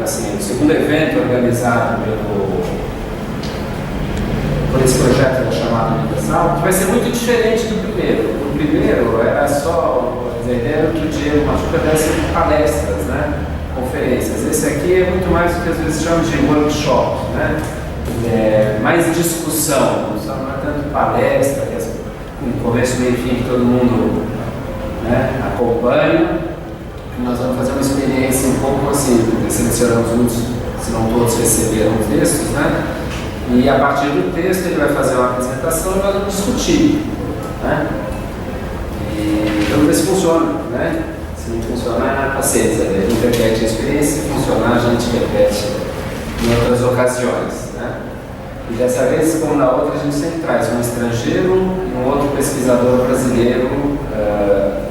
assim, o segundo evento organizado por esse projeto da Chamada Universal, que vai ser muito diferente do primeiro. O primeiro era só, a ideia era que o Diego Machuca desse palestras, né? Conferências. Esse aqui é muito mais o que às vezes chamam de workshop, né? Mais discussão, não é tanto palestra, que no começo, meio e fim, que todo mundo, né, acompanha. E nós vamos fazer uma experiência um pouco assim, selecionamos muitos, se não todos receberam os textos, né? E a partir do texto ele vai fazer uma apresentação e nós vamos discutir, né? E vamos ver se funciona, né? Se não funcionar, paciência, a gente repete a experiência, se funcionar, a gente repete em outras ocasiões, né? E dessa vez, como na outra, a gente sempre traz um estrangeiro e um outro pesquisador brasileiro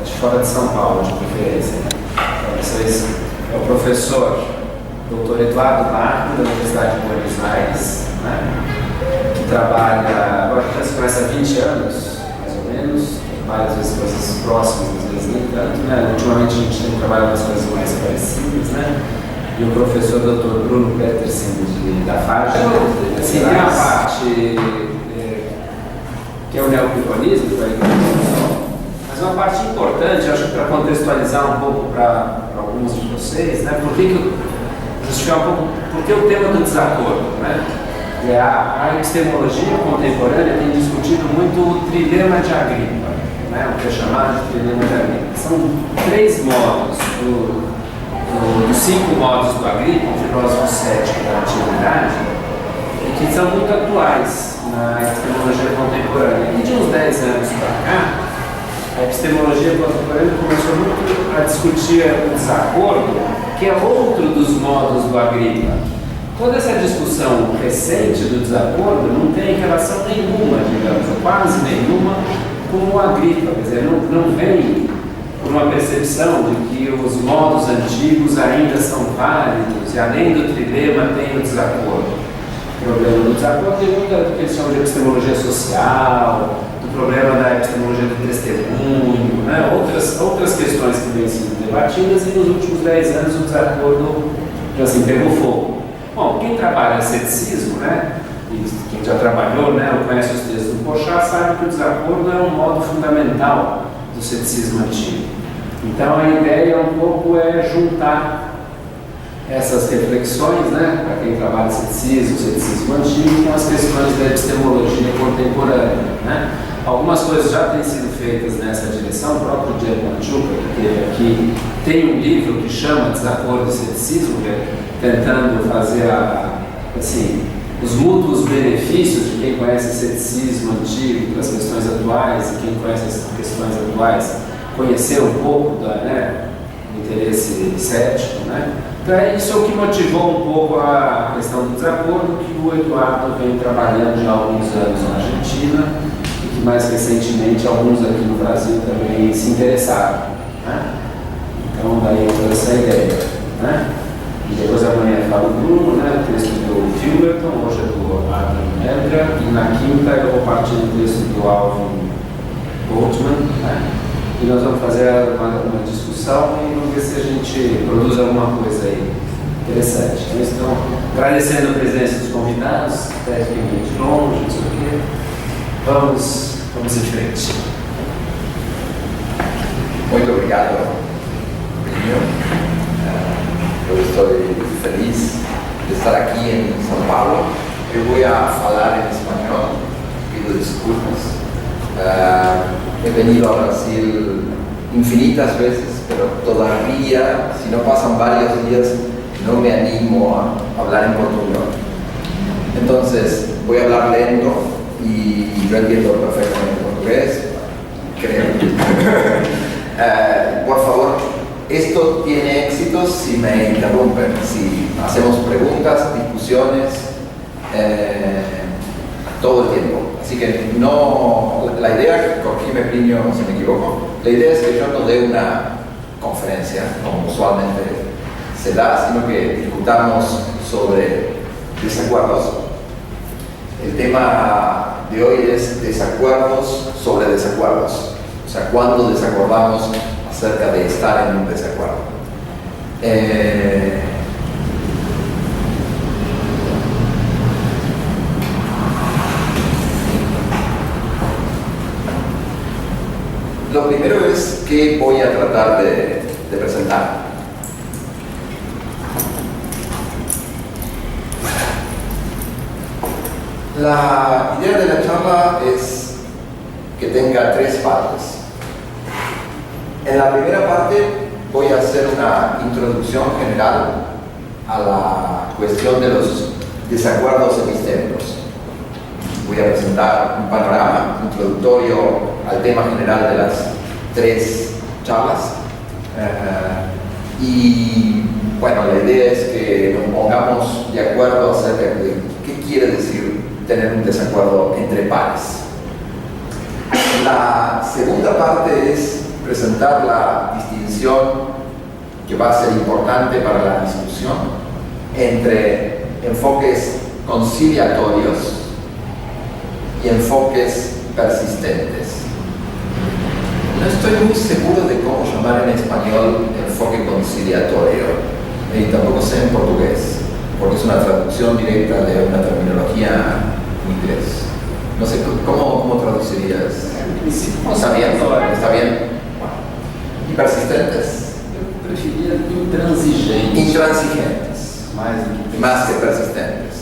de fora de São Paulo, de preferência, né? Então, vocês, é o professor Dr. Eduardo Marco, da Universidade de Buenos Aires, né? Que trabalha, agora já se conhece há 20 anos, mais ou menos, várias vezes coisas próximas, às vezes nem tanto, né? Ultimamente a gente tem trabalhado nas coisas mais parecidas, né? E o professor Dr. Bruno Petersen, da FARC, assim, tem uma parte que é o neoplatonismo, mas uma parte importante, acho que para contextualizar um pouco para alguns de vocês, né? Justificar um pouco por que o tema do desacordo, né? A epistemologia contemporânea tem discutido muito o trilema de Agripa, né? O que é chamado de trilema de Agripa. São 3 modos dos 5 modos do Agripa, um filósofo cético da antiguidade, e que são muito atuais na epistemologia contemporânea. E de uns 10 anos para cá, a epistemologia contemporânea começou muito a discutir o desacordo, que é outro dos modos do Agripa. Toda essa discussão recente do desacordo não tem relação nenhuma, digamos, ou quase nenhuma, com o Agripa, quer dizer, não vem por uma percepção de que os modos antigos ainda são válidos e além do trilema tem o desacordo. O problema do desacordo tem muita do que eles chamam de epistemologia social, do problema da epistemologia do testemunho, né? outras questões que vêm sendo debatidas, e nos últimos 10 anos o desacordo já assim, pegou fogo. Bom, quem trabalha ceticismo, né? E quem já trabalhou, né, ou conhece os textos do Porchat, sabe que o desacordo é um modo fundamental do ceticismo antigo. Então a ideia um pouco é juntar essas reflexões, né, para quem trabalha ceticismo antigo, com as questões da epistemologia contemporânea, né? Algumas coisas já têm sido feitas nessa direção. O próprio Diego Machuca, que esteve aqui, tem um livro que chama Desacordo e Ceticismo, tentando fazer assim, os mútuos benefícios de quem conhece ceticismo antigo para as questões atuais e quem conhece as questões atuais conhecer um pouco do interesse cético, né? Então isso é o que motivou um pouco a questão do desacordo, que o Eduardo vem trabalhando já há alguns anos na Argentina e que mais recentemente alguns aqui no Brasil também se interessaram, né? Então daí toda essa ideia, né? E depois amanhã fala o Bruno, né? O texto do Filberton, hoje é do Arthur Medra, e na quinta eu vou partir do texto do Alvin Goldman, né? E nós vamos fazer uma discussão e vamos ver se a gente produz alguma coisa aí interessante. Então, agradecendo a presença dos convidados, até que vem de longe, não sei o quê. Vamos em frente. Muito obrigado, Pedrinho. Eu estou feliz de estar aqui em São Paulo. Eu vou falar em espanhol, pido desculpas. He venido ao Brasil infinitas veces, pero todavía, si no pasan varios días, no me animo a hablar en portugués. Entonces, voy a hablar lento y yo entiendo perfectamente portugués, creo. Por favor, esto tiene éxitos si me interrumpen, si hacemos preguntas, discusiones, todo el tiempo. Así que no, la idea, corrígeme Plinio si me equivoco, la idea es que yo no dé una conferencia, como usualmente se da, sino que discutamos sobre desacuerdos. El tema de hoy es desacuerdos sobre desacuerdos, o sea, cuándo desacordamos acerca de estar en un desacuerdo. Lo primero es que voy a tratar de presentar. La idea de la charla es que tenga tres partes. En la primera parte voy a hacer una introducción general a la cuestión de los desacuerdos epistémicos. Voy a presentar un panorama introductorio al tema general de las tres charlas. Y bueno, la idea es que nos pongamos de acuerdo acerca de qué quiere decir tener un desacuerdo entre pares. La segunda parte es presentar la distinción que va a ser importante para la discusión entre enfoques conciliatorios y enfoques persistentes. No estoy muy seguro de cómo llamar en español enfoque conciliatorio, y tampoco sé en portugués, porque es una traducción directa de una terminología en inglés. No sé cómo traducirías. ¿Está bien? ¿Está bien? ¿Y persistentes? Yo preferiría intransigentes. Intransigentes. Más que persistentes.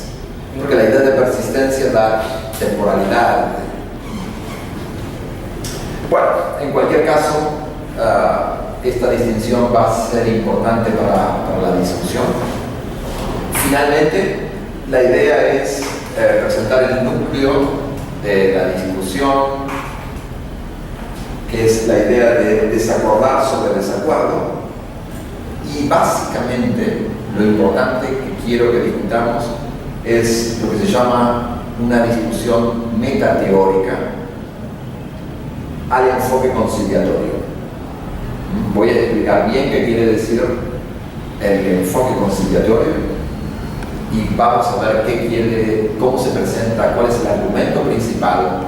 Porque la idea de persistencia da temporalidad. Bueno, en cualquier caso, esta distinción va a ser importante para la discusión. Finalmente, la idea es presentar el núcleo de la discusión, que es la idea de desacordar sobre desacuerdo, y básicamente lo importante que quiero que discutamos es lo que se llama una discusión metateórica al enfoque conciliatorio. Voy a explicar bien qué quiere decir el enfoque conciliatorio y vamos a ver cómo se presenta, cuál es el argumento principal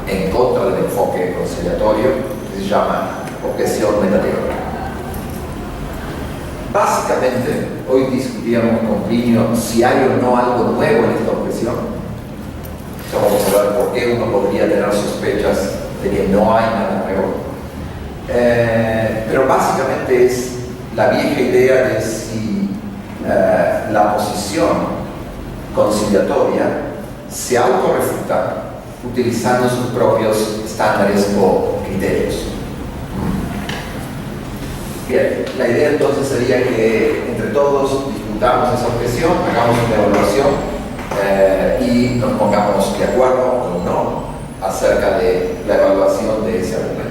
en contra del enfoque conciliatorio, que se llama objeción metateórica. Básicamente, hoy discutíamos con Plinio si hay o no algo nuevo en esta objeción. Entonces vamos a ver por qué uno podría tener sospechas de que no hay nada nuevo. Pero básicamente es la vieja idea de si la posición conciliatoria se autorrefuta utilizando sus propios estándares o criterios. Bien, la idea entonces sería que entre todos discutamos esa objeción, hagamos una evaluación y nos pongamos de acuerdo o no acerca de la evaluación de ese argumento.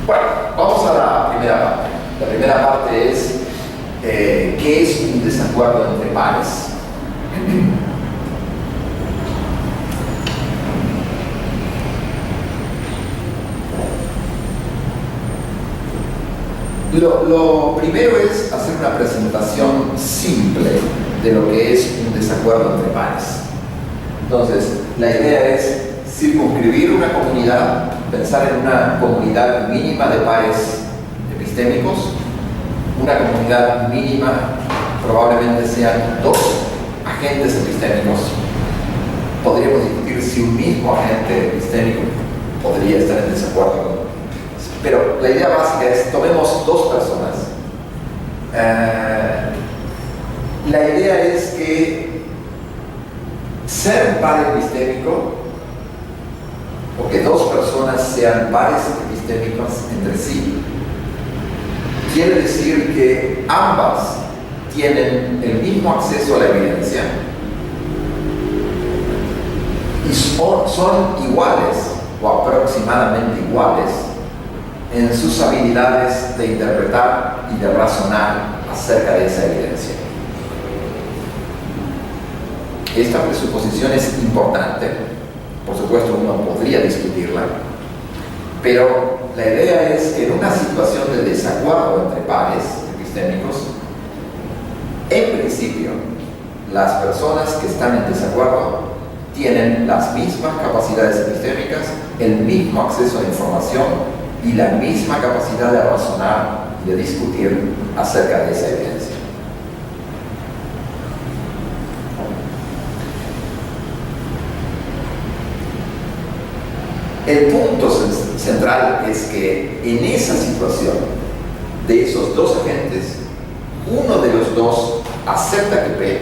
Bueno, vamos a la primera parte. La primera parte es ¿qué es un desacuerdo entre pares? Lo primero es hacer una presentación simple de lo que es un desacuerdo entre pares. Entonces, la idea es circunscribir una comunidad, pensar en una comunidad mínima de pares epistémicos. Una comunidad mínima probablemente sean dos agentes epistémicos. Podríamos discutir si un mismo agente epistémico podría estar en desacuerdo. Pero la idea básica es, tomemos dos personas. La idea es que ser un par epistémico, o que dos personas sean pares epistémicos entre sí, quiere decir que ambas tienen el mismo acceso a la evidencia y son iguales o aproximadamente iguales en sus habilidades de interpretar y de razonar acerca de esa evidencia. Esta presuposición es importante, por supuesto uno podría discutirla, pero la idea es que en una situación de desacuerdo entre pares epistémicos, en principio, las personas que están en desacuerdo tienen las mismas capacidades epistémicas, el mismo acceso a la información y la misma capacidad de razonar y de discutir acerca de esa evidencia. El punto central es que en esa situación de esos dos agentes, uno de los dos acepta que P,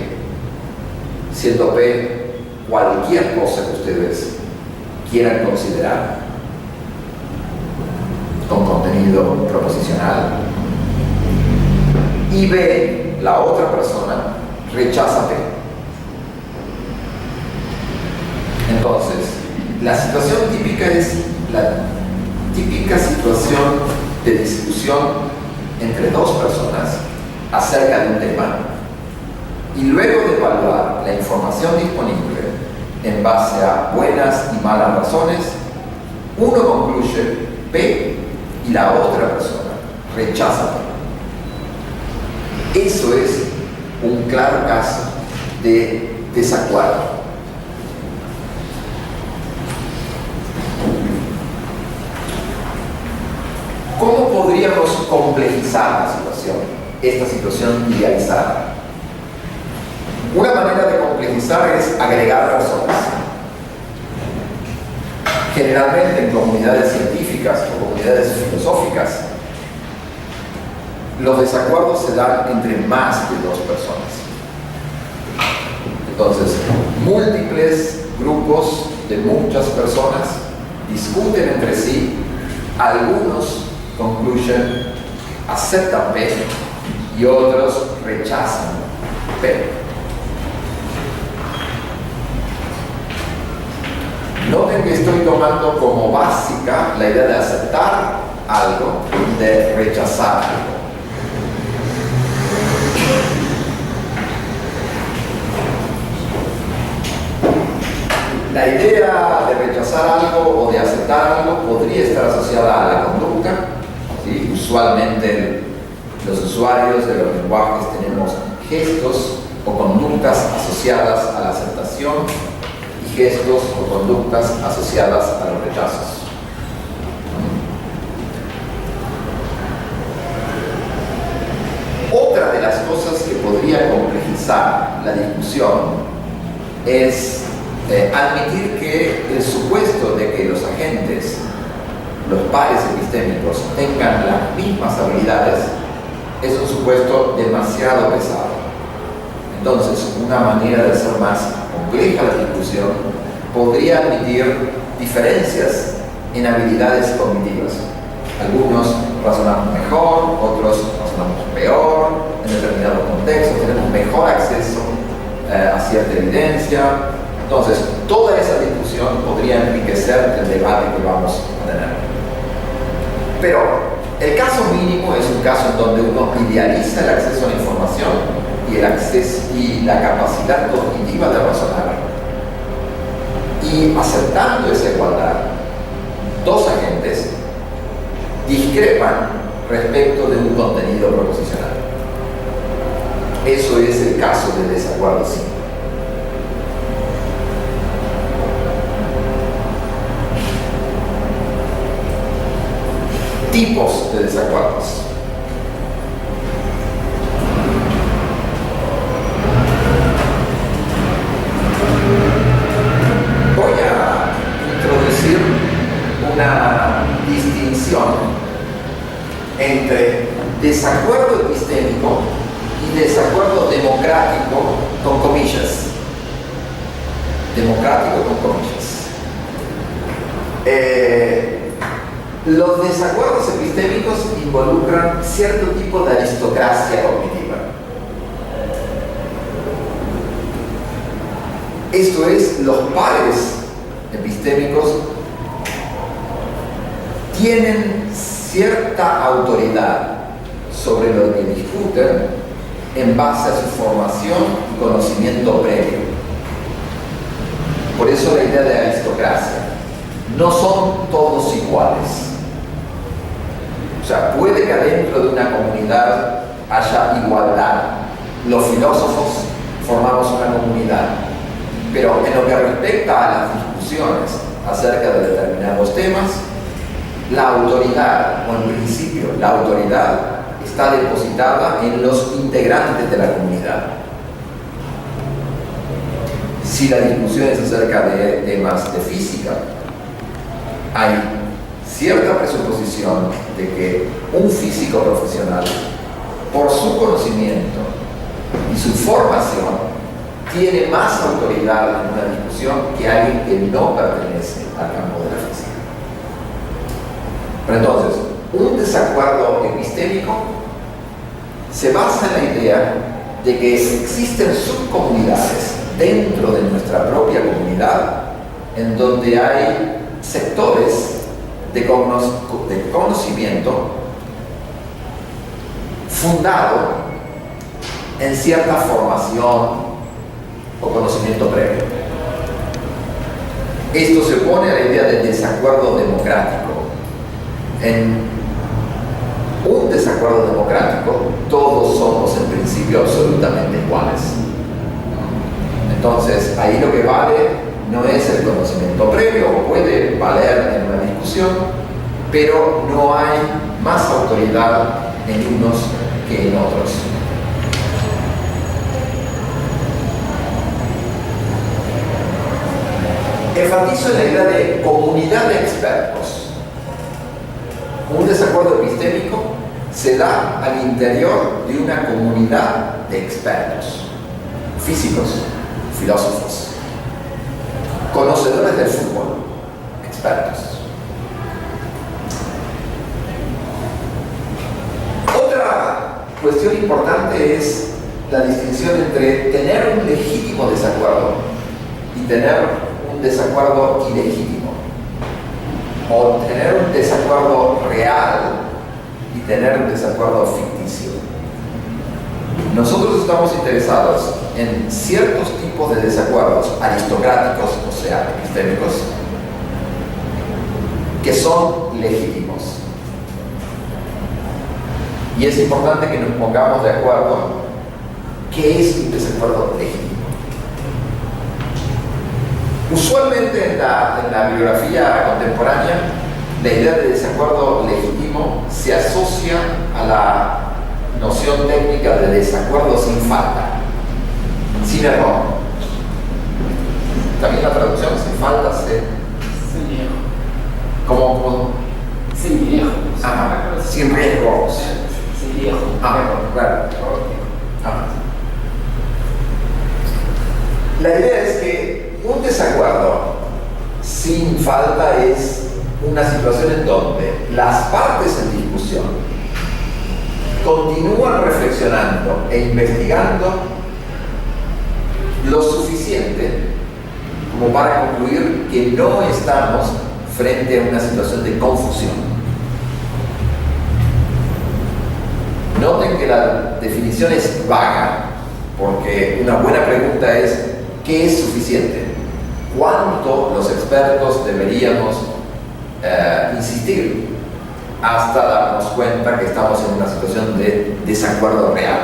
siendo P cualquier cosa que ustedes quieran considerar con contenido proposicional, y B, la otra persona, rechaza P. Entonces, la situación típica es la típica situación de discusión entre dos personas acerca de un tema, y luego de evaluar la información disponible en base a buenas y malas razones, uno concluye P y la otra persona rechaza P. Eso es un claro caso de desacuerdo. ¿Cómo podríamos complejizar la situación, esta situación idealizada? Una manera de complejizar es agregar personas. Generalmente en comunidades científicas o comunidades filosóficas, los desacuerdos se dan entre más de dos personas. Entonces, múltiples grupos de muchas personas discuten entre sí, algunos concluyen, aceptan P y otros rechazan P. Noten que estoy tomando como básica la idea de aceptar algo y de rechazar algo. La idea de rechazar algo o de aceptar algo podría estar asociada a la conducta. ¿Sí? Usualmente los usuarios de los lenguajes tenemos gestos o conductas asociadas a la aceptación y gestos o conductas asociadas a los rechazos. Otra de las cosas que podría complejizar la discusión es admitir que el supuesto de que los agentes, los pares epistémicos, tengan las mismas habilidades es un supuesto demasiado pesado. Entonces, una manera de hacer más compleja la discusión podría admitir diferencias en habilidades cognitivas. Algunos razonamos mejor, otros razonamos peor, en determinados contextos tenemos mejor acceso a cierta evidencia. Entonces, toda esa discusión podría enriquecer el debate que vamos a tener. Pero el caso mínimo es un caso en donde uno idealiza el acceso a la información y el acceso y la capacidad cognitiva de razonar. Y aceptando esa igualdad, dos agentes discrepan respecto de un contenido proposicional. Eso es el caso del desacuerdo simple. Tipos de desacuerdos. Voy a introducir una distinción entre desacuerdo epistémico y desacuerdo democrático con comillas. Democrático con comillas. Los desacuerdos epistémicos involucran cierto tipo de aristocracia cognitiva. Esto es, los pares epistémicos tienen cierta autoridad sobre lo que discuten en base a su formación y conocimiento previo. Por eso la idea de aristocracia. No son todos iguales. O sea, puede que adentro de una comunidad haya igualdad. Los filósofos formamos una comunidad. Pero en lo que respecta a las discusiones acerca de determinados temas, la autoridad, o en principio la autoridad, está depositada en los integrantes de la comunidad. Si la discusión es acerca de temas de física, hay cierta presuposición de que un físico profesional, por su conocimiento y su formación, tiene más autoridad en una discusión que alguien que no pertenece al campo de la física. Pero entonces, un desacuerdo epistémico se basa en la idea de que existen subcomunidades dentro de nuestra propia comunidad en donde hay sectores de conocimiento fundado en cierta formación o conocimiento previo. Esto se opone a la idea de desacuerdo democrático. En un desacuerdo democrático, todos somos en principio absolutamente iguales. Entonces, ahí lo que vale no es el conocimiento previo, puede valer en una discusión, pero no hay más autoridad en unos que en otros. Enfatizo en la idea de comunidad de expertos. Un desacuerdo epistémico se da al interior de una comunidad de expertos, físicos, filósofos, conocedores del fútbol, expertos. Otra cuestión importante es la distinción entre tener un legítimo desacuerdo y tener un desacuerdo ilegítimo, o tener un desacuerdo real y tener un desacuerdo ficticio. Nosotros estamos interesados en ciertos tipos de desacuerdos aristocráticos, o sea, epistémicos, que son legítimos. Y es importante que nos pongamos de acuerdo qué es un desacuerdo legítimo. Usualmente en la bibliografía contemporánea, la idea de desacuerdo legítimo se asocia a la noción técnica de desacuerdo sin falta, sin error. También la traducción sin falta se... Sin riesgo. ¿Cómo? Sin riesgo. Sin riesgos. Sin riesgo. Claro. La idea es que un desacuerdo sin falta es una situación en donde las partes en discusión continúan reflexionando e investigando lo suficiente como para concluir que no estamos frente a una situación de confusión. Noten que la definición es vaga, porque una buena pregunta es ¿qué es suficiente? ¿Cuánto los expertos deberíamos insistir hasta darnos cuenta que estamos en una situación de desacuerdo real?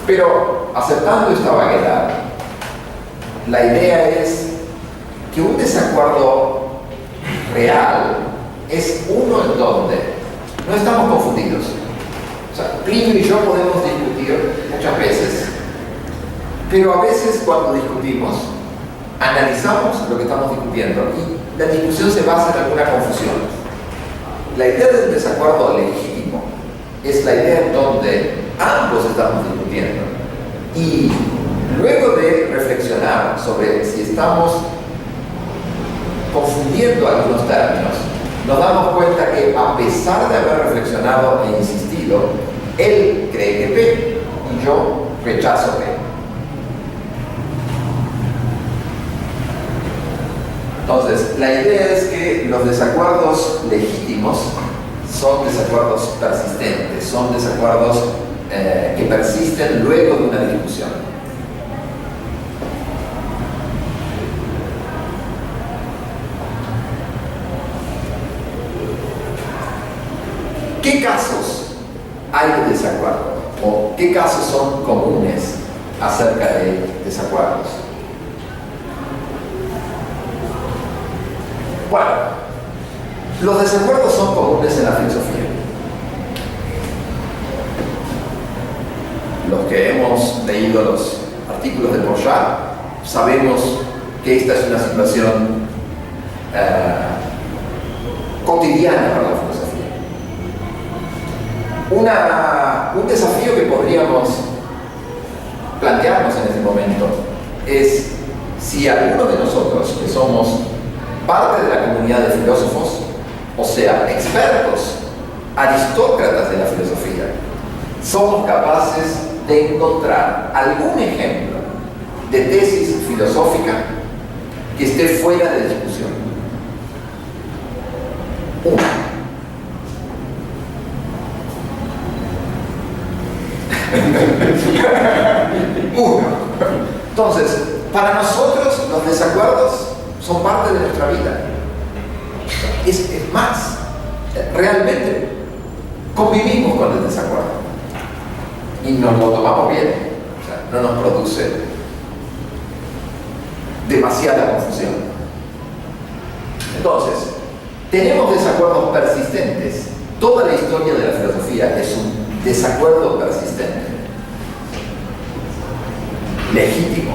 Pero aceptando esta vaguedad, la idea es que un desacuerdo real es uno en donde no estamos confundidos. O sea, Plinio y yo podemos discutir muchas veces, pero a veces cuando discutimos, analizamos lo que estamos discutiendo y la discusión se basa en alguna confusión. La idea del desacuerdo legítimo es la idea en donde ambos estamos discutiendo y luego de reflexionar sobre si estamos confundiendo algunos términos, nos damos cuenta que a pesar de haber reflexionado e insistido, él cree que P y yo rechazo P. Entonces, la idea es que los desacuerdos legítimos son desacuerdos persistentes, son desacuerdos que persisten luego de una discusión. ¿Qué casos hay de desacuerdo? ¿O qué casos son comunes acerca de desacuerdos? Bueno, los desacuerdos son comunes en la filosofía. Los que hemos leído los artículos de Porchat sabemos que esta es una situación cotidiana para la filosofía. Un desafío que podríamos plantearnos en este momento es si alguno de nosotros que somos parte de la comunidad de filósofos, o sea, expertos, aristócratas de la filosofía, somos capaces de encontrar algún ejemplo de tesis filosófica que esté fuera de discusión. Uno. Entonces, para nosotros los desacuerdos son parte de nuestra vida. Es más, realmente convivimos con el desacuerdo y nos lo tomamos bien, o sea, no nos produce demasiada confusión. Entonces, tenemos desacuerdos persistentes. Toda la historia de la filosofía es un desacuerdo persistente, legítimo,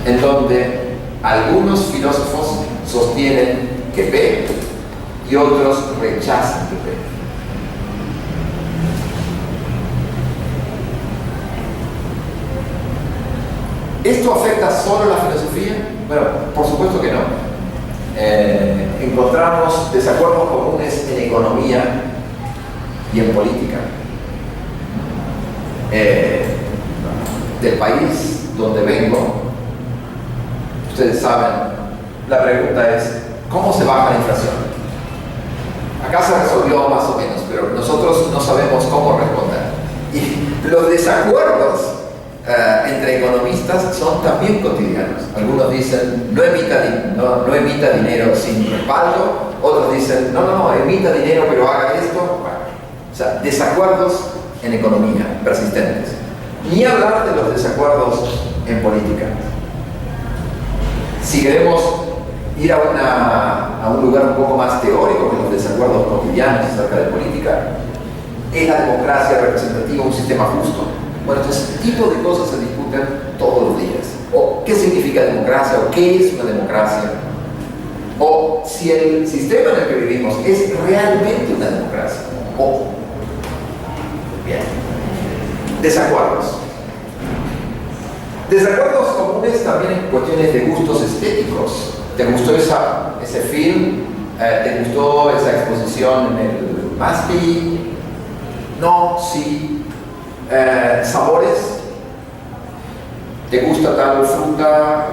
en donde algunos filósofos sostienen que P y otros rechazan que P. ¿Esto afecta solo la filosofía? Bueno, por supuesto que no. Encontramos desacuerdos comunes en economía y en política. Del país donde vengo, ustedes saben, la pregunta es, ¿cómo se baja la inflación? Acá se resolvió más o menos, pero nosotros no sabemos cómo responder. Y los desacuerdos entre economistas son también cotidianos. Algunos dicen, no emita dinero sin respaldo. Otros dicen, no, emita dinero pero haga esto. Bueno, o sea, desacuerdos en economía persistentes. Ni hablar de los desacuerdos en política. Si queremos ir a un lugar un poco más teórico que los desacuerdos cotidianos acerca de política, ¿es la democracia representativa un sistema justo? Bueno, entonces, este tipo de cosas se discuten todos los días. O qué significa democracia, o qué es una democracia, o si el sistema en el que vivimos es realmente una democracia. Bien. Desacuerdos. Desacuerdos comunes también en cuestiones de gustos estéticos. ¿Te gustó ese film? ¿Te gustó esa exposición en el MASPI? No, sí. Sabores. ¿Te gusta tal fruta?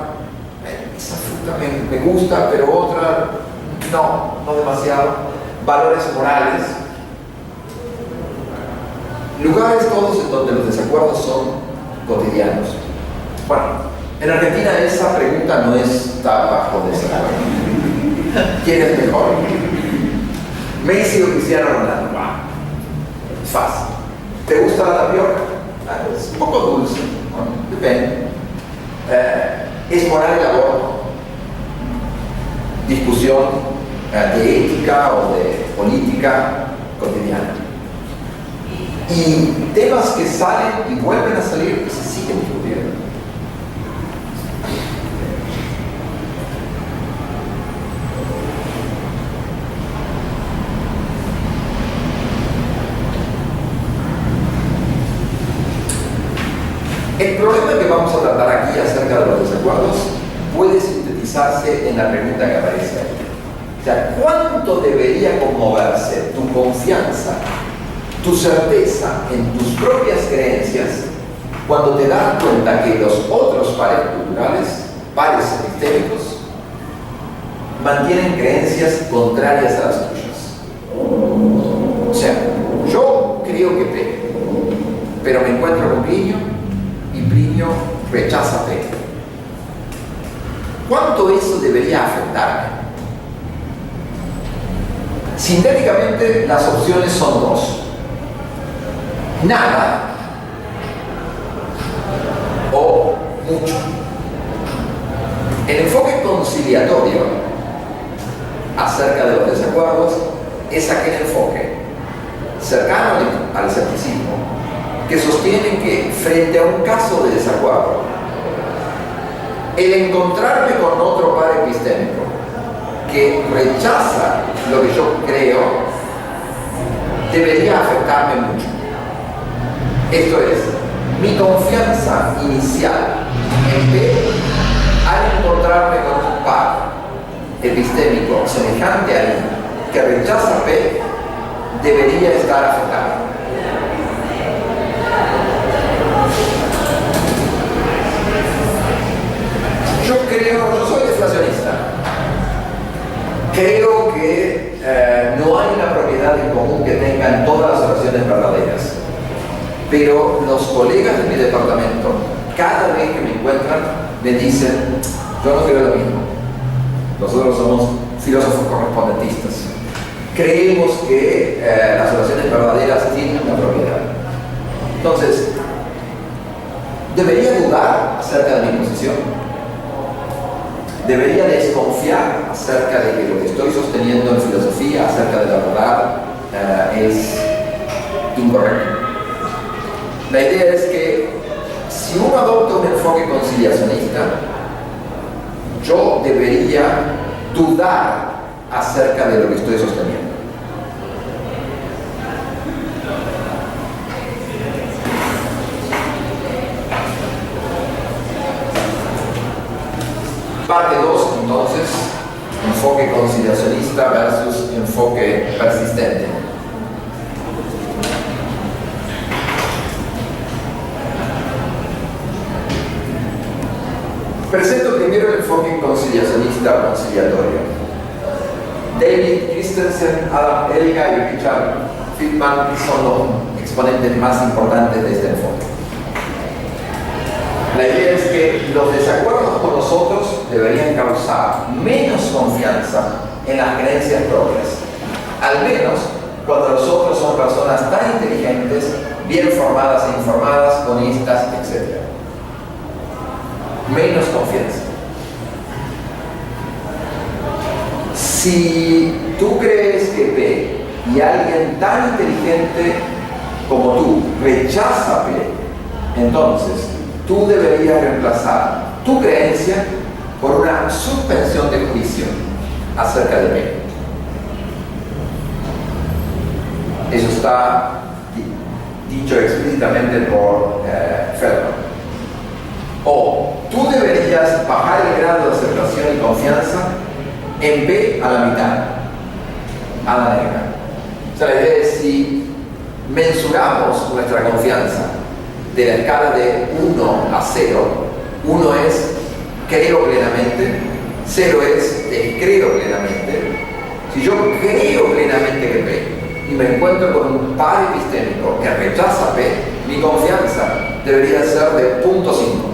Esa fruta me gusta, pero otra no demasiado. Valores morales. Lugares todos en donde los desacuerdos son cotidianos. Bueno, en Argentina esa pregunta no está bajo desacuerdo. ¿Quién es mejor? Messi o Cristiano Ronaldo. Es fácil. ¿Te gusta la tapioca? Es un poco dulce, ¿no? Depende. ¿Es moral el aborto? Discusión de ética o de política cotidiana. Y temas que salen y vuelven a salir y se siguen discutiendo. El problema que vamos a tratar aquí acerca de los desacuerdos puede sintetizarse en la pregunta que aparece ahí. O sea, ¿cuánto debería conmoverse tu confianza, tu certeza en tus propias creencias cuando te das cuenta que los otros pares culturales, pares epistémicos, mantienen creencias contrarias a las tuyas? O sea, yo creo que P, pero me encuentro con Plinio y Plinio rechaza P. ¿Cuánto eso debería afectarme? Sintéticamente, las opciones son dos. Nada o mucho. El enfoque conciliatorio acerca de los desacuerdos es aquel enfoque cercano al escepticismo que sostiene que frente a un caso de desacuerdo, el encontrarme con otro par epistémico que rechaza lo que yo creo debería afectarme mucho. Esto es, mi confianza inicial en P, al encontrarme con un par epistémico semejante a mí que rechaza P, debería estar afectada. Yo soy deflacionista. Creo que no hay una propiedad en común que tengan todas las oraciones verdaderas. Pero los colegas de mi departamento, cada vez que me encuentran, me dicen, yo no creo lo mismo. Nosotros somos filósofos correspondentistas. Creemos que las oraciones verdaderas tienen una propiedad. Entonces, ¿debería dudar acerca de mi posición? ¿Debería desconfiar acerca de que lo que estoy sosteniendo en filosofía acerca de la verdad es incorrecto? La idea es que si uno adopta un enfoque conciliacionista, yo debería dudar acerca de lo que estoy sosteniendo. Parte 2, entonces, enfoque conciliacionista versus enfoque persistente. Presento primero el enfoque conciliacionista o conciliatorio. David Christensen, Adam Elga y Richard Friedman son los exponentes más importantes de este enfoque. La idea es que los desacuerdos con nosotros deberían causar menos confianza en las creencias propias, al menos cuando los otros son personas tan inteligentes, bien formadas e informadas, honestas, etc. Menos confianza. Si tú crees que P y alguien tan inteligente como tú rechaza P, entonces tú deberías reemplazar tu creencia por una suspensión de juicio acerca de P. Eso está dicho explícitamente por Feldman. O tú deberías bajar el grado de aceptación y confianza en B a la mitad, a la negra. O sea, la idea es si mensuramos nuestra confianza de la escala de 1 a 0, 1 es creo plenamente, 0 es descreo plenamente. Si yo creo plenamente que P y me encuentro con un par epistémico que rechaza P, mi confianza debería ser de 0.5.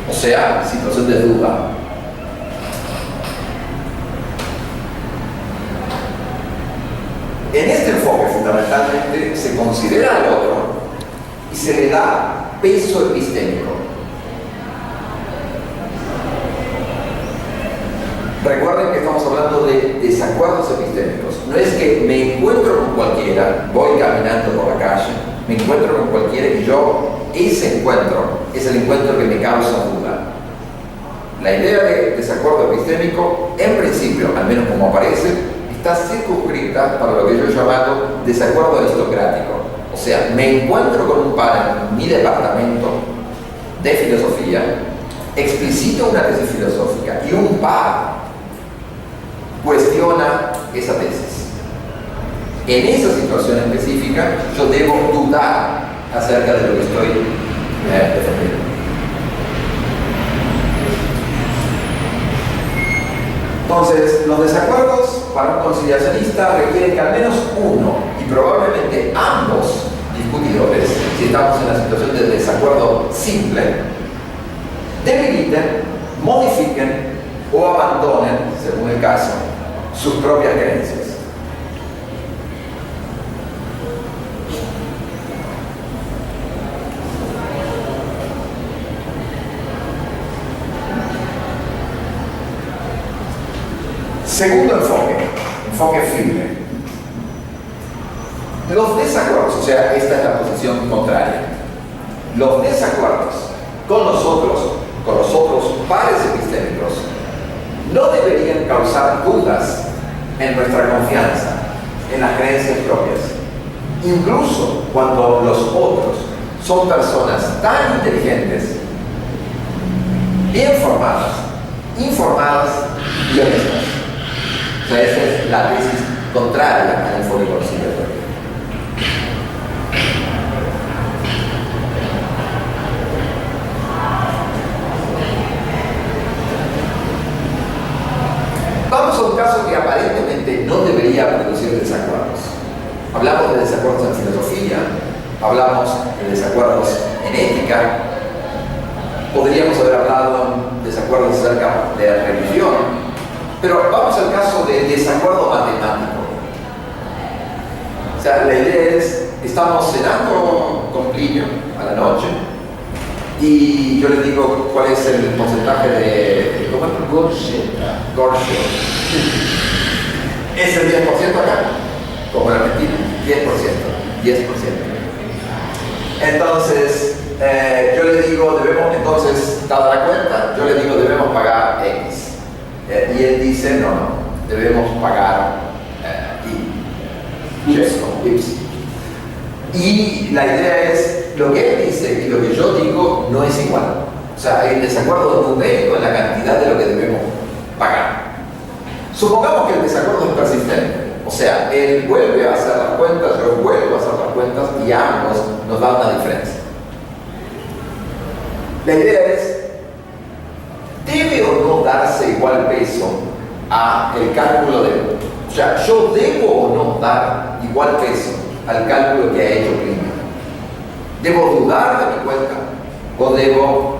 O sea, situación de duda. En este enfoque, fundamentalmente, se considera al otro y se le da peso epistémico. Recuerden que estamos hablando de desacuerdos epistémicos. No es que me encuentro con cualquiera, voy caminando por la calle, me encuentro con cualquiera y ese encuentro es el encuentro que me causa duda. La idea de desacuerdo epistémico, en principio, al menos como aparece, está circunscrita para lo que yo he llamado desacuerdo aristocrático. O sea, me encuentro con un par en mi departamento de filosofía, explicito una tesis filosófica y un par cuestiona esa tesis. En esa situación específica, yo debo dudar acerca de lo que estoy defendiendo. Entonces, los desacuerdos para un conciliacionista requieren que al menos uno, y probablemente ambos discutidores, si estamos en la situación de desacuerdo simple, debiliten, modifiquen o abandonen, según el caso, sus propias creencias. Segundo enfoque firme. Los desacuerdos, o sea, esta es la posición contraria. Los desacuerdos con los otros pares epistémicos no deberían causar dudas en nuestra confianza, en las creencias propias. Incluso cuando los otros son personas tan inteligentes, bien formadas, informadas y honestas. O sea, esa es la tesis contraria al enfoque conciliatorio. Vamos a un caso que aparentemente no debería producir desacuerdos. Hablamos de desacuerdos en filosofía, hablamos de desacuerdos en ética, podríamos haber hablado de desacuerdos acerca de la religión, pero vamos al caso de desacuerdo matemático. O sea, la idea es, estamos cenando con Plinio a la noche y yo le digo cuál es el porcentaje de ¿cómo es? Gorsheta. ¿Es el 10% acá? Como en Argentina, 10%. Entonces, yo le digo, entonces, dada la cuenta, yo le digo, debemos pagar X. Y él dice, no, debemos pagar Y. Y la idea es, lo que él dice y lo que yo digo no es igual. O sea, hay un desacuerdo numérico en la cantidad de lo que debemos pagar. Supongamos que el desacuerdo es persistente. O sea, él vuelve a hacer las cuentas, yo vuelvo a hacer las cuentas y ambos nos dan una diferencia. La idea es, ¿debe o no darse igual peso a el cálculo de... O sea, ¿yo debo o no dar igual peso al cálculo que ha hecho Plinio? ¿Debo dudar de mi cuenta o debo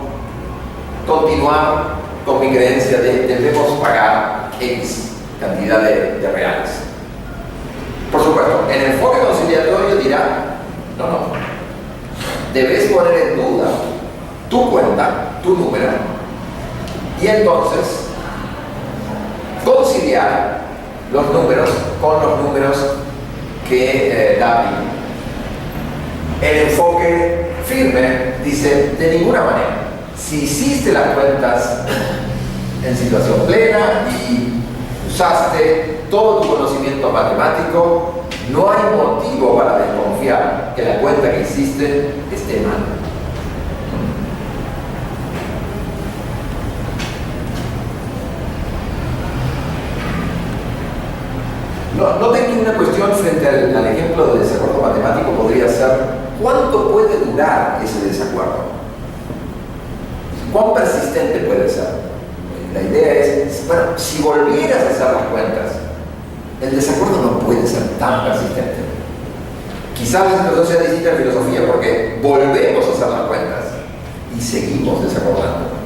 continuar con mi creencia de debemos pagar X cantidad de reales? Por supuesto, en el enfoque conciliatorio dirá, no, debes poner en duda tu cuenta, tu número, y entonces conciliar los números con los números que da Plinio. El enfoque firme dice, de ninguna manera, si hiciste las cuentas en situación plena y usaste todo tu conocimiento matemático, no hay motivo para desconfiar que la cuenta que hiciste esté mal. Noten que una cuestión frente al ejemplo de desacuerdo matemático podría ser ¿cuánto puede durar ese desacuerdo? ¿Cuán persistente puede ser? La idea es, bueno, si volvieras a hacer las cuentas, el desacuerdo no puede ser tan persistente. Quizás la situación sea distinta en filosofía porque volvemos a hacer las cuentas y seguimos desacordando.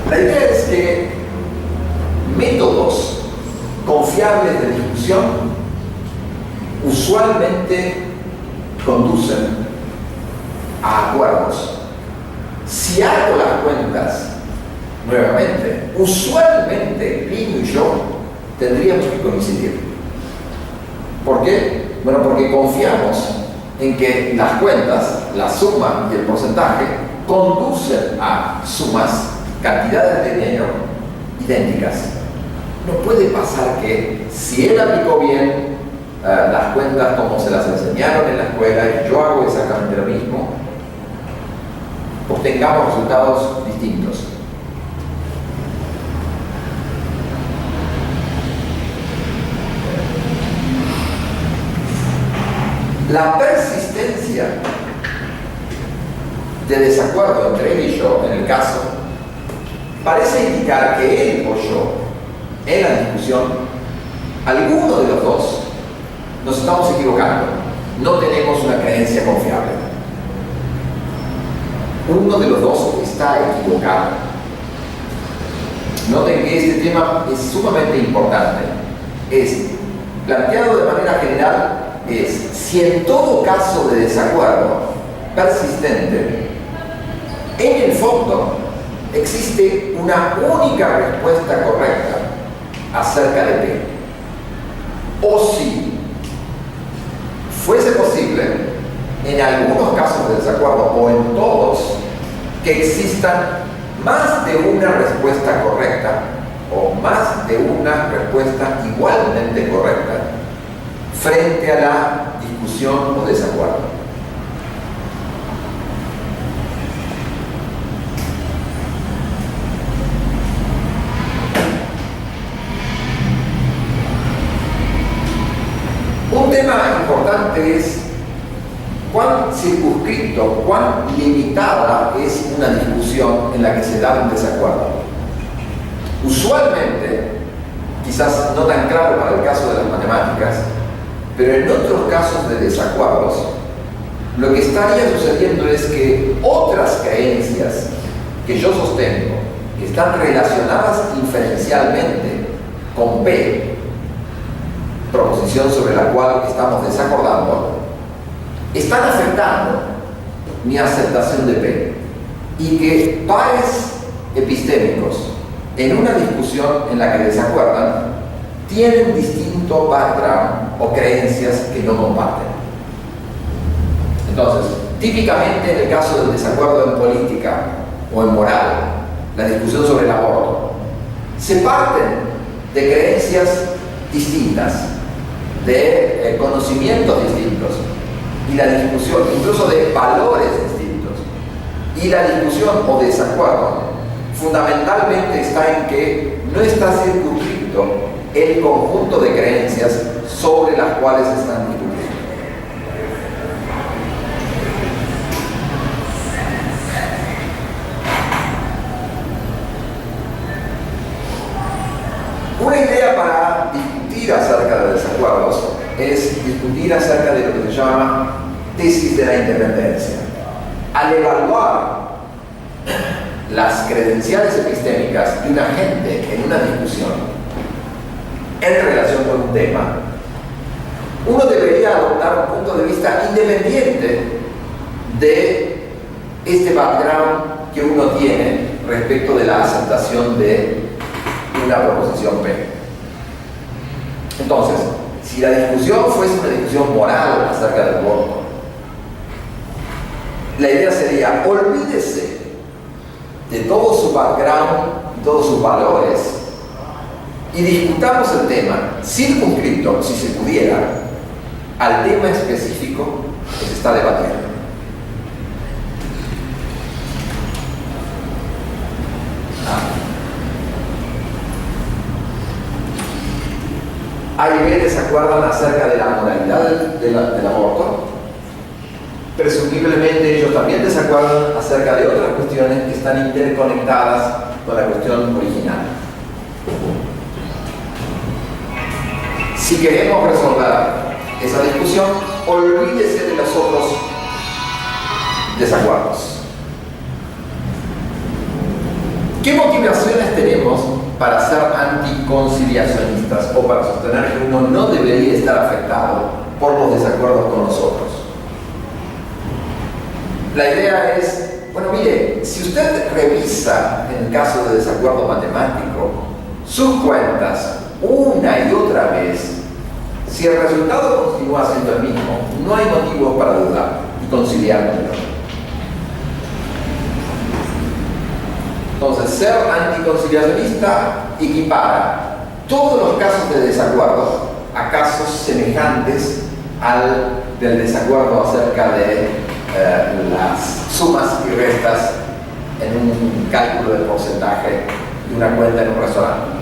La idea es que métodos confiables de discusión usualmente conducen a acuerdos. Si hago las cuentas nuevamente, usualmente Plinio y yo tendríamos que coincidir. ¿Por qué? Bueno, porque confiamos en que las cuentas, la suma y el porcentaje, conducen a sumas, cantidades de dinero idénticas. No puede pasar que si él aplicó bien las cuentas como se las enseñaron en la escuela y yo hago exactamente lo mismo, obtengamos resultados distintos. La persistencia de desacuerdo entre él y yo, en el caso, parece indicar que él o yo, en la discusión, alguno de los dos, nos estamos equivocando. No tenemos una creencia confiable. Uno de los dos está equivocado. Noten que este tema es sumamente importante. Es planteado de manera general, es si en todo caso de desacuerdo persistente, en el fondo existe una única respuesta correcta acerca de P. O si fuese posible, en algunos casos de desacuerdo o en todos, que existan más de una respuesta correcta o más de una respuesta igualmente correcta frente a la discusión o desacuerdo. Un tema importante es cuán circunscrito, cuán limitada es una discusión en la que se da un desacuerdo. Usualmente, quizás no tan claro para el caso de las matemáticas, pero en otros casos de desacuerdos, lo que estaría sucediendo es que otras creencias que yo sostengo, que están relacionadas inferencialmente con P, proposición sobre la cual estamos desacordando, están afectando mi aceptación de P, y que pares epistémicos en una discusión en la que desacuerdan tienen distinto background o creencias que no comparten. Entonces, típicamente en el caso del desacuerdo en política o en moral, la discusión sobre el aborto, se parten de creencias distintas, de conocimientos distintos, y la discusión, incluso de valores distintos, y la discusión o desacuerdo fundamentalmente está en que no está circunscrito el conjunto de creencias sobre las cuales están discutiendo. Una idea para discutir acerca de desacuerdos es discutir acerca de lo que se llama tesis de la independencia. Al evaluar las credenciales epistémicas de una gente en una discusión en relación con un tema, uno debería adoptar un punto de vista independiente de este background que uno tiene respecto de la aceptación de una proposición P. Entonces, si la discusión fuese una discusión moral acerca del aborto, la idea sería: olvídese de todo su background y todos sus valores y discutamos el tema circunscrito, si se pudiera, al tema específico que se está debatiendo. Hay quienes se acuerdan acerca de la moralidad del aborto. Presumiblemente ellos también desacuerdan acerca de otras cuestiones que están interconectadas con la cuestión original. Si queremos resolver esa discusión, olvídese de los otros desacuerdos. ¿Qué motivaciones tenemos para ser anticonciliacionistas o para sostener que uno no debería estar afectado por los desacuerdos con nosotros? La idea es, bueno, mire, si usted revisa en el caso de desacuerdo matemático sus cuentas una y otra vez, si el resultado continúa siendo el mismo, no hay motivos para dudar y conciliarlo. Entonces, ser anticonciliacionista equipara todos los casos de desacuerdo a casos semejantes al del desacuerdo acerca de las sumas y restas en un cálculo de porcentaje de una cuenta en un restaurante.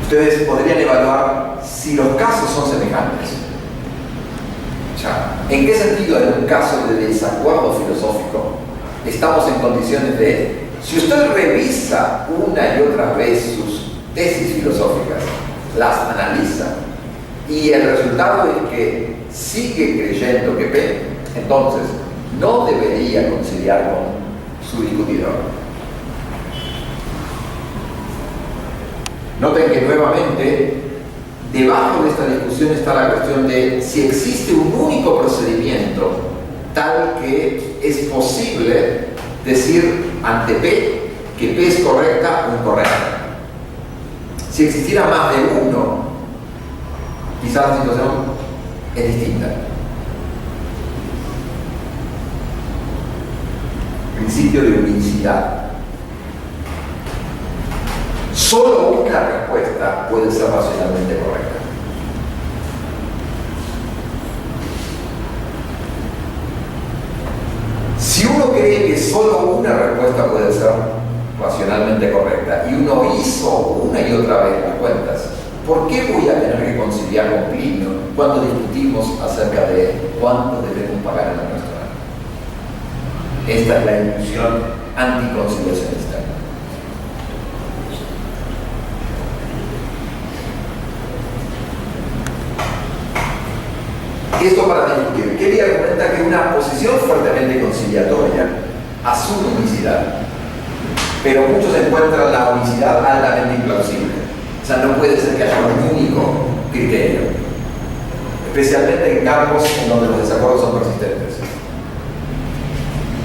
Ustedes podrían evaluar si los casos son semejantes. ¿En qué sentido en un caso de desacuerdo filosófico estamos en condiciones de, si usted revisa una y otra vez sus tesis filosóficas, las analiza, y el resultado es que sigue creyendo que P, entonces no debería conciliar con su discutidor? Noten que nuevamente debajo de esta discusión está la cuestión de si existe un único procedimiento tal que es posible decir ante P que P es correcta o incorrecta. Si existiera más de uno, quizás la situación es distinta. Principio de unicidad. Solo una respuesta puede ser racionalmente correcta. Si uno cree que solo una respuesta puede ser racionalmente correcta y uno hizo una y otra vez las cuentas, ¿por qué voy a tener que conciliar con Plinio cuando discutimos acerca de cuánto debemos pagar en la restaurante? Esta es la ilusión anticonciliacionista. Esto para discutir. Kelly argumenta que una posición fuertemente conciliatoria asume unicidad, pero muchos encuentran la unicidad altamente implausible. O sea, no puede ser que haya un único criterio, especialmente en campos en donde los desacuerdos son persistentes.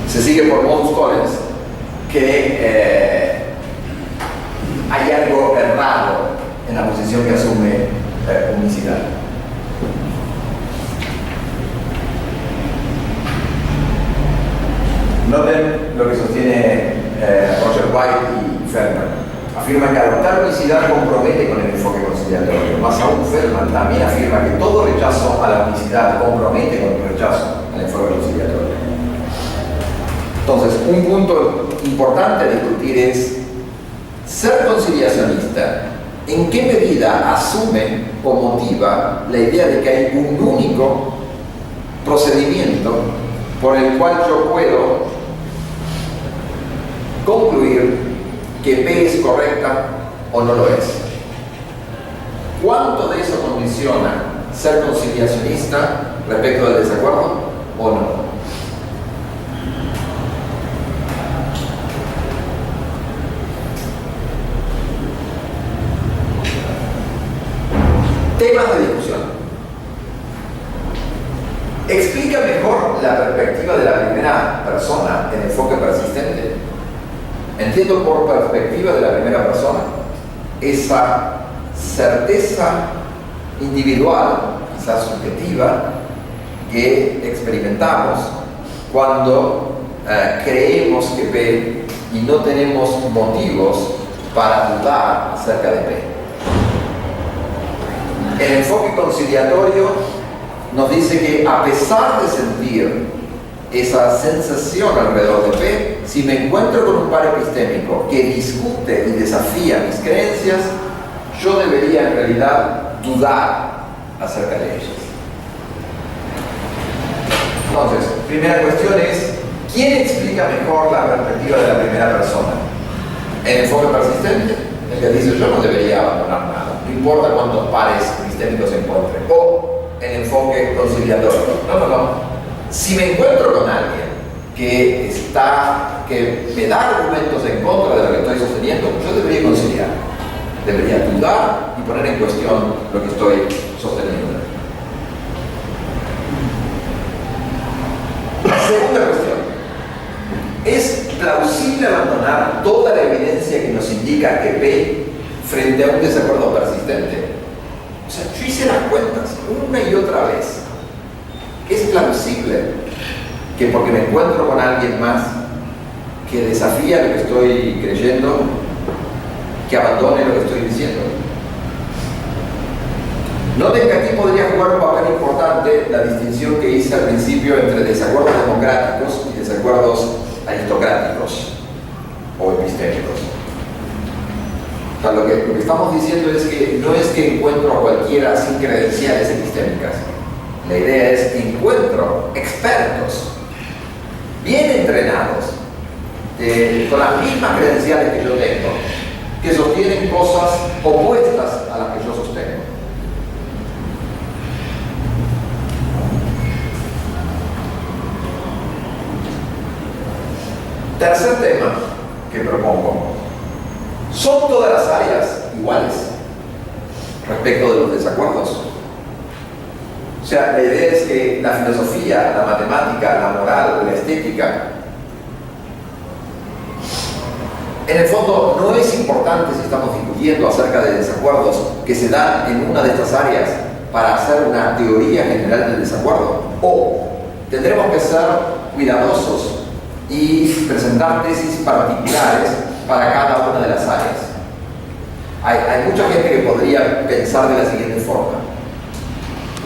Se sigue por modus tollens que hay algo errado en la posición que asume unicidad. Noten lo que sostiene Roger White y Feldman. Afirman que adoptar unicidad compromete con el enfoque conciliatorio. Más aún, Feldman también afirma que todo rechazo a la unicidad compromete con el rechazo al enfoque conciliatorio. Entonces, un punto importante a discutir es ser conciliacionista. ¿En qué medida asume o motiva la idea de que hay un único procedimiento por el cual yo puedo concluir que P es correcta o no lo es? ¿Cuánto de eso condiciona ser conciliacionista respecto del desacuerdo o no? Temas de discusión. ¿Explica mejor la perspectiva de la primera persona en enfoque persistente? Entiendo por perspectiva de la primera persona esa certeza individual, quizás subjetiva, que experimentamos cuando creemos que P y no tenemos motivos para dudar acerca de P. El enfoque conciliatorio nos dice que a pesar de sentir esa sensación alrededor de P, si me encuentro con un par epistémico que discute y desafía mis creencias, yo debería en realidad dudar acerca de ellas. Entonces, primera cuestión es, ¿quién explica mejor la perspectiva de la primera persona? ¿El enfoque persistente? El que dice, yo no debería abandonar nada, no importa cuántos pares epistémicos se encuentren. O el enfoque conciliatorio. No. Si me encuentro con alguien que me da argumentos en contra de lo que estoy sosteniendo, yo debería conciliar, debería dudar y poner en cuestión lo que estoy sosteniendo. Segunda cuestión. ¿Es plausible abandonar toda la evidencia que nos indica que P frente a un desacuerdo persistente? O sea, yo hice las cuentas una y otra vez. ¿Es plausible que porque me encuentro con alguien más que desafía lo que estoy creyendo, que abandone lo que estoy diciendo? Noten que aquí podría jugar un papel importante la distinción que hice al principio entre desacuerdos democráticos y desacuerdos aristocráticos o epistémicos. O sea, lo que estamos diciendo es que no es que encuentro a cualquiera sin credenciales epistémicas. La idea es que encuentro expertos, bien entrenados, con las mismas credenciales que yo tengo, que sostienen cosas opuestas a las que yo sostengo. Tercer tema que propongo. ¿Son todas las áreas iguales respecto de los desacuerdos? O sea, la idea es que la filosofía, la matemática, la moral, la estética, en el fondo no es importante si estamos discutiendo acerca de desacuerdos que se dan en una de estas áreas para hacer una teoría general del desacuerdo? ¿O tendremos que ser cuidadosos y presentar tesis particulares para cada una de las áreas? Hay mucha gente que podría pensar de la siguiente forma.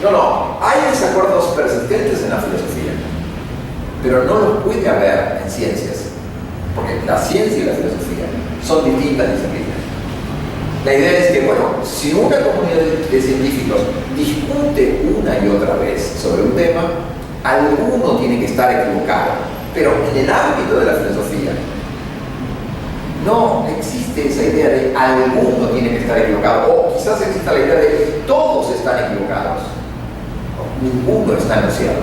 No, hay desacuerdos persistentes en la filosofía, pero no los puede haber en ciencias, porque la ciencia y la filosofía son distintas disciplinas. La idea es que, bueno, si una comunidad de científicos discute una y otra vez sobre un tema, alguno tiene que estar equivocado. Pero en el ámbito de la filosofía, no existe esa idea de alguno tiene que estar equivocado, o quizás exista la idea de que todos están equivocados. Ninguno está en lo cierto.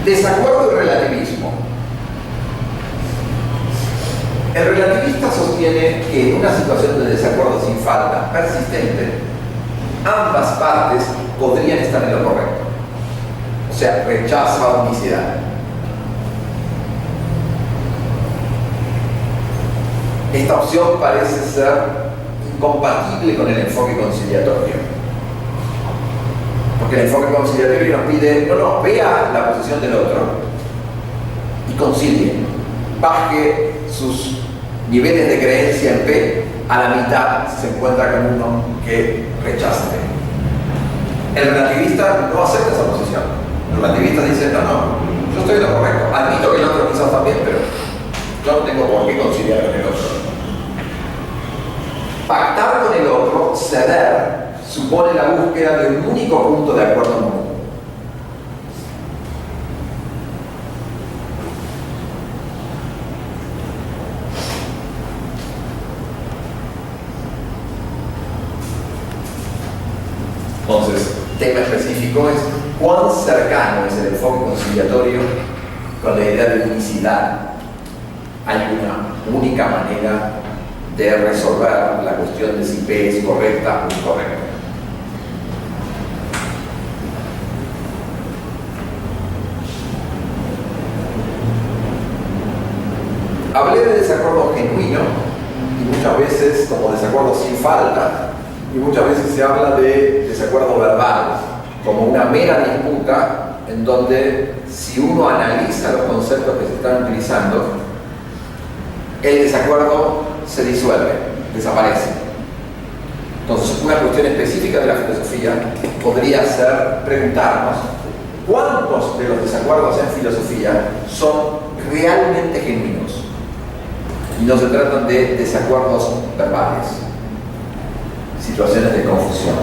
Desacuerdo y relativismo. El relativista sostiene que en una situación de desacuerdo sin falta persistente, ambas partes podrían estar en lo correcto. O sea, rechaza unicidad. Esta opción parece ser incompatible con el enfoque conciliatorio. Porque el enfoque conciliatorio nos pide, vea la posición del otro y concilie. Baje sus niveles de creencia en P a la mitad si se encuentra con uno que rechaza P. El relativista no acepta esa posición. El relativista dice, yo estoy en lo correcto. Admito que el otro quizás también, pero yo no tengo por qué conciliar con el otro. Pactar con el otro, ceder, supone la búsqueda de un único punto de acuerdo común. Entonces, tema específico es cuán cercano es el enfoque conciliatorio con la idea de unicidad. Hay una única manera de resolver la cuestión de si P es correcta o incorrecta. Hablé de desacuerdo genuino y muchas veces como desacuerdo sin falta, y muchas veces se habla de desacuerdo verbal como una mera disputa en donde si uno analiza los conceptos que se están utilizando, el desacuerdo se disuelve, desaparece. Entonces, una cuestión específica de la filosofía podría ser preguntarnos cuántos de los desacuerdos en filosofía son realmente genuinos y no se tratan de desacuerdos verbales, situaciones de confusión.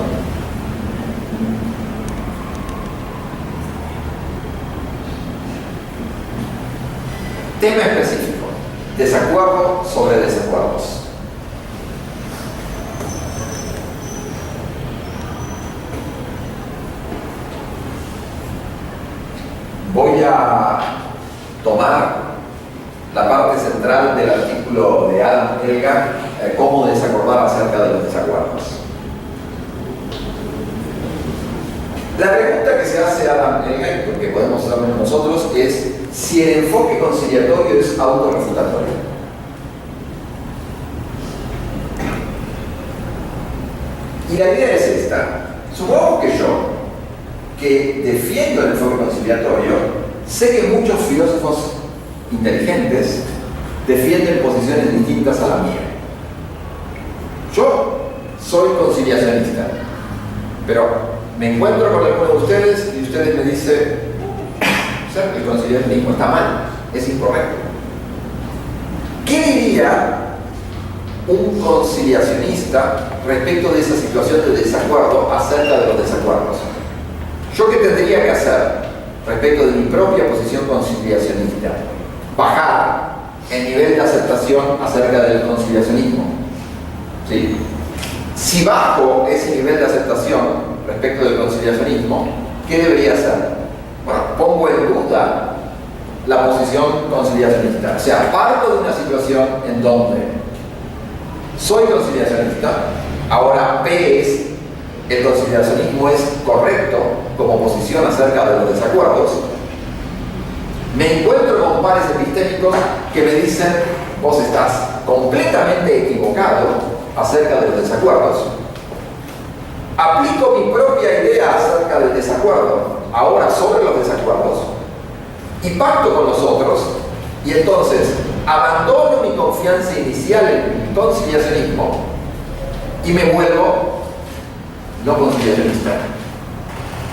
Tema específico: desacuerdo sobre desacuerdos. Voy a tomar la parte central del artículo de Adam Elgar, cómo desacordar acerca de los desacuerdos. La pregunta que se hace Adam Elgar, que podemos hacernos nosotros, es si el enfoque conciliatorio es autorrefutatorio. Y la idea es esta: supongamos que yo, que defiendo el enfoque conciliatorio, sé que muchos filósofos inteligentes defienden posiciones distintas a la mía. Yo soy conciliacionista, pero me encuentro con alguno de ustedes y ustedes me dicen, el conciliacionismo está mal, es incorrecto. ¿Qué diría un conciliacionista respecto de esa situación de desacuerdo acerca de los desacuerdos? ¿Yo qué tendría que hacer respecto de mi propia posición conciliacionista? Bajar el nivel de aceptación acerca del conciliacionismo. ¿Sí? Si bajo ese nivel de aceptación respecto del conciliacionismo, ¿qué debería hacer? Bueno, pongo en duda la posición conciliacionista. O sea, parto de una situación en donde soy conciliacionista, ahora P es, el conciliacionismo es correcto como posición acerca de los desacuerdos. Me encuentro con pares epistémicos que me dicen: vos estás completamente equivocado acerca de los desacuerdos. Aplico mi propia idea acerca del desacuerdo, ahora sobre los desacuerdos, y pacto con los otros, y entonces abandono mi confianza inicial en mi conciliacionismo y me vuelvo no conciliacionista.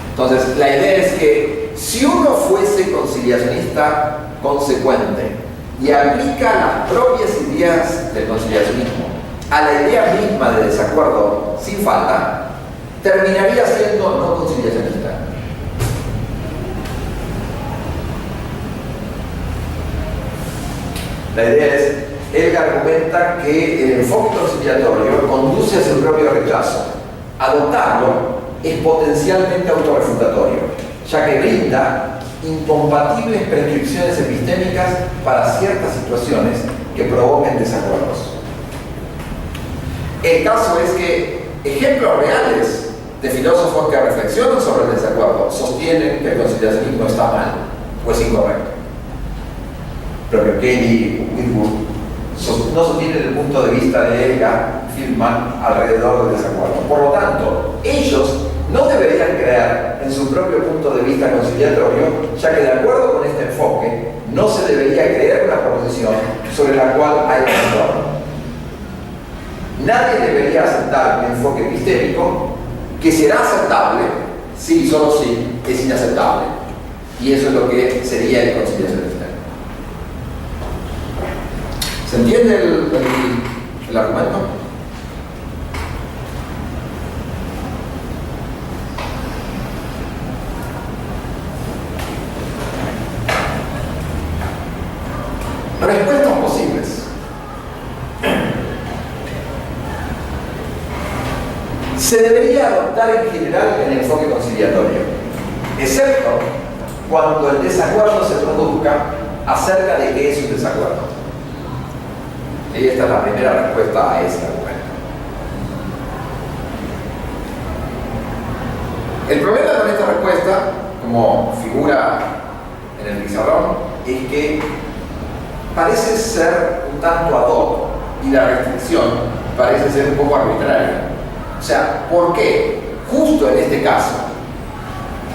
Entonces, la idea es que si uno fuese conciliacionista consecuente y aplica las propias ideas del conciliacionismo a la idea misma de desacuerdo sin falta, terminaría siendo no conciliacionista. La idea es, él argumenta que el enfoque conciliatorio conduce a su propio rechazo. Adoptarlo es potencialmente autorrefutatorio, ya que brinda incompatibles prescripciones epistémicas para ciertas situaciones que provoquen desacuerdos. El caso es que ejemplos reales de filósofos que reflexionan sobre el desacuerdo sostienen que el conciliacionismo está mal o es incorrecto. Pero Kelly, Whitwood, no sostienen el punto de vista de Edgar Fieldman alrededor del desacuerdo. Por lo tanto, ellos no deberían creer en su propio punto de vista conciliatorio, ya que de acuerdo con este enfoque, no se debería creer una proposición sobre la cual hay desacuerdo. Nadie debería aceptar un enfoque epistémico que será aceptable si y solo si es inaceptable. Y eso es lo que sería el conciliacionista. ¿Se entiende el argumento? Respuestas posibles. Se debería adoptar en general el enfoque conciliatorio, excepto cuando el desacuerdo se produzca acerca de qué es un desacuerdo. Y esta es la primera respuesta a ese argumento. El problema con esta respuesta, como figura en el pizarrón, es que parece ser un tanto ad hoc y la restricción parece ser un poco arbitraria. O sea, ¿por qué justo en este caso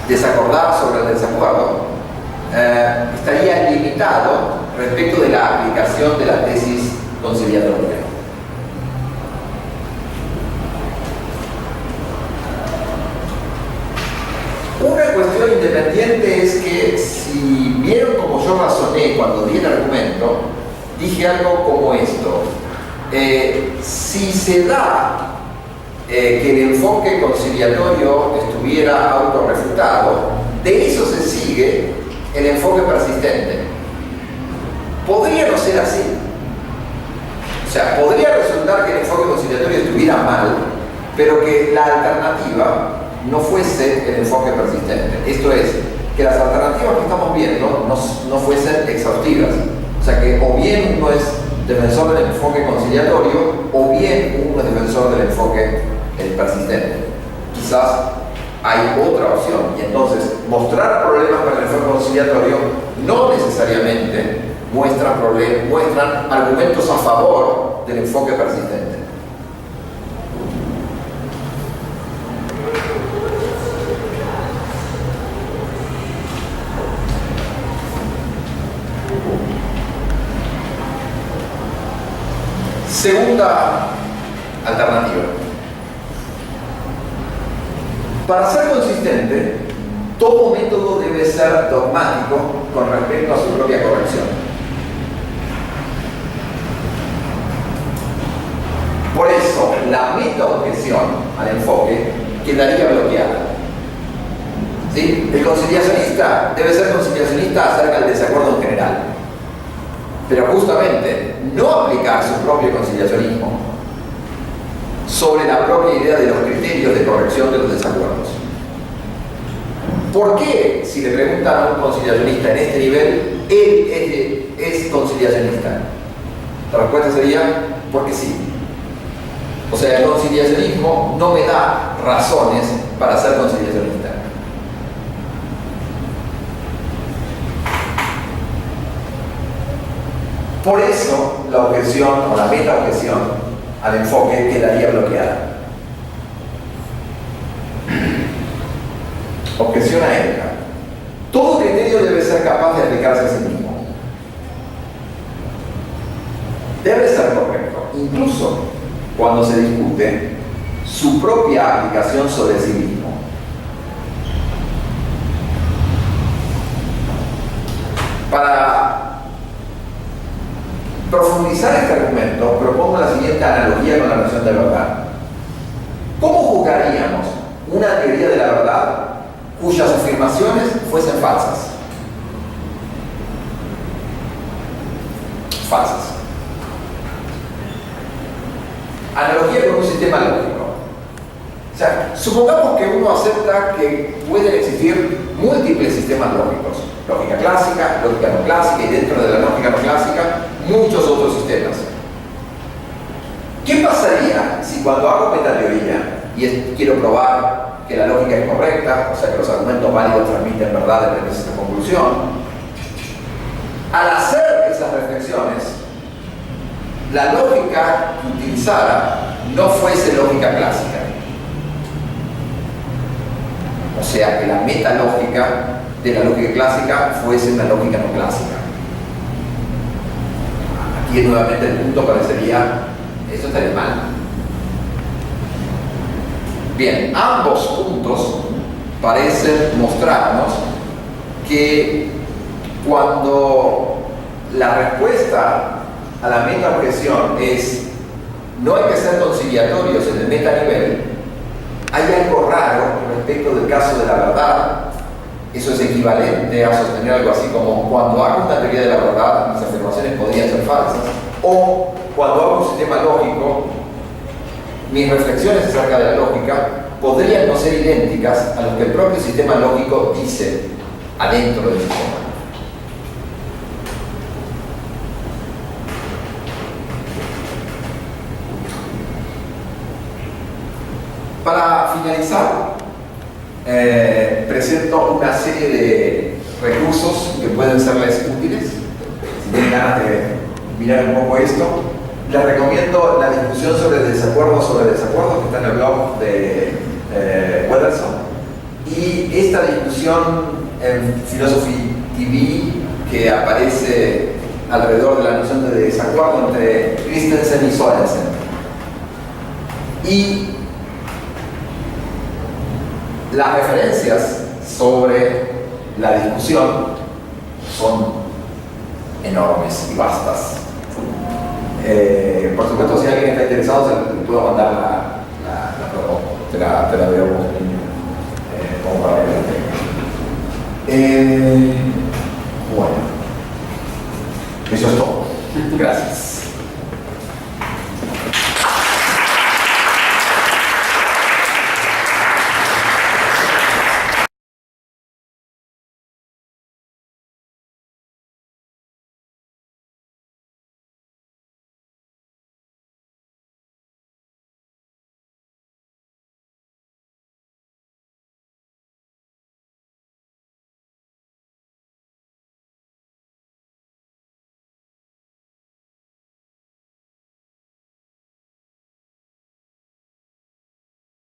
desacordar sobre el desacuerdo estaría limitado respecto de la aplicación de la tesis conciliatoria? Una cuestión independiente es que, si vieron como yo razoné cuando di el argumento, dije algo como esto: si se da que el enfoque conciliatorio estuviera autorrefutado, de eso se sigue el enfoque persistente. Podría no ser así. O sea, podría resultar que el enfoque conciliatorio estuviera mal, pero que la alternativa no fuese el enfoque persistente. Esto es, que las alternativas que estamos viendo no fuesen exhaustivas. O sea, que o bien uno es defensor del enfoque conciliatorio o bien uno es defensor del enfoque persistente. Quizás hay otra opción, y entonces mostrar problemas para el enfoque conciliatorio no necesariamente muestran argumentos a favor del enfoque persistente. Segunda alternativa. Para ser consistente, todo método debe ser dogmático con respecto a su propia corrección. Por eso, la metaobjeción al enfoque quedaría bloqueada. ¿Sí? El conciliacionista debe ser conciliacionista acerca del desacuerdo en general, pero justamente no aplicar su propio conciliacionismo sobre la propia idea de los criterios de corrección de los desacuerdos. ¿Por qué, si le preguntan a un conciliacionista en este nivel, él es conciliacionista? La respuesta sería: porque sí. O sea, el conciliacionismo no me da razones para ser conciliacionista. Por eso la objeción o la meta-objeción al enfoque quedaría bloqueada. Objeción a ética. Todo criterio debe ser capaz de aplicarse a sí mismo. Debe ser correcto, incluso cuando se discute su propia aplicación sobre sí mismo. Para profundizar este argumento, propongo la siguiente analogía con la noción de verdad. ¿Cómo juzgaríamos una teoría de la verdad cuyas afirmaciones fuesen falsas? Falsas. Analogía con un sistema lógico. O sea, supongamos que uno acepta que pueden existir múltiples sistemas lógicos. Lógica clásica, lógica no clásica y dentro de la lógica no clásica, muchos otros sistemas. ¿Qué pasaría si cuando hago metateoría y quiero probar que la lógica es correcta, o sea que los argumentos válidos transmiten verdad en esta conclusión, al hacer esas reflexiones, la lógica que utilizara no fuese lógica clásica? O sea que la metalógica de la lógica clásica fuese una lógica no clásica. Aquí nuevamente el punto parecería, eso estaría mal. Bien, ambos puntos parecen mostrarnos que cuando la respuesta a la meta-objeción es no hay que ser conciliatorios en el metanivel, hay algo raro respecto del caso de la verdad. Eso es equivalente a sostener algo así como cuando hago una teoría de la verdad, mis afirmaciones podrían ser falsas, o cuando hago un sistema lógico, mis reflexiones acerca de la lógica podrían no ser idénticas a lo que el propio sistema lógico dice adentro del sistema. Para finalizar, presento una serie de recursos que pueden serles útiles. Si tienen ganas de mirar un poco esto, les recomiendo la discusión sobre desacuerdos que está en el blog de Wederson, y esta discusión en Philosophy TV que aparece alrededor de la noción de desacuerdo entre Christensen y Sorensen. Y las referencias sobre la discusión son enormes y vastas. Por supuesto, si alguien está interesado, se le puedo mandar la propuesta. Te la veo.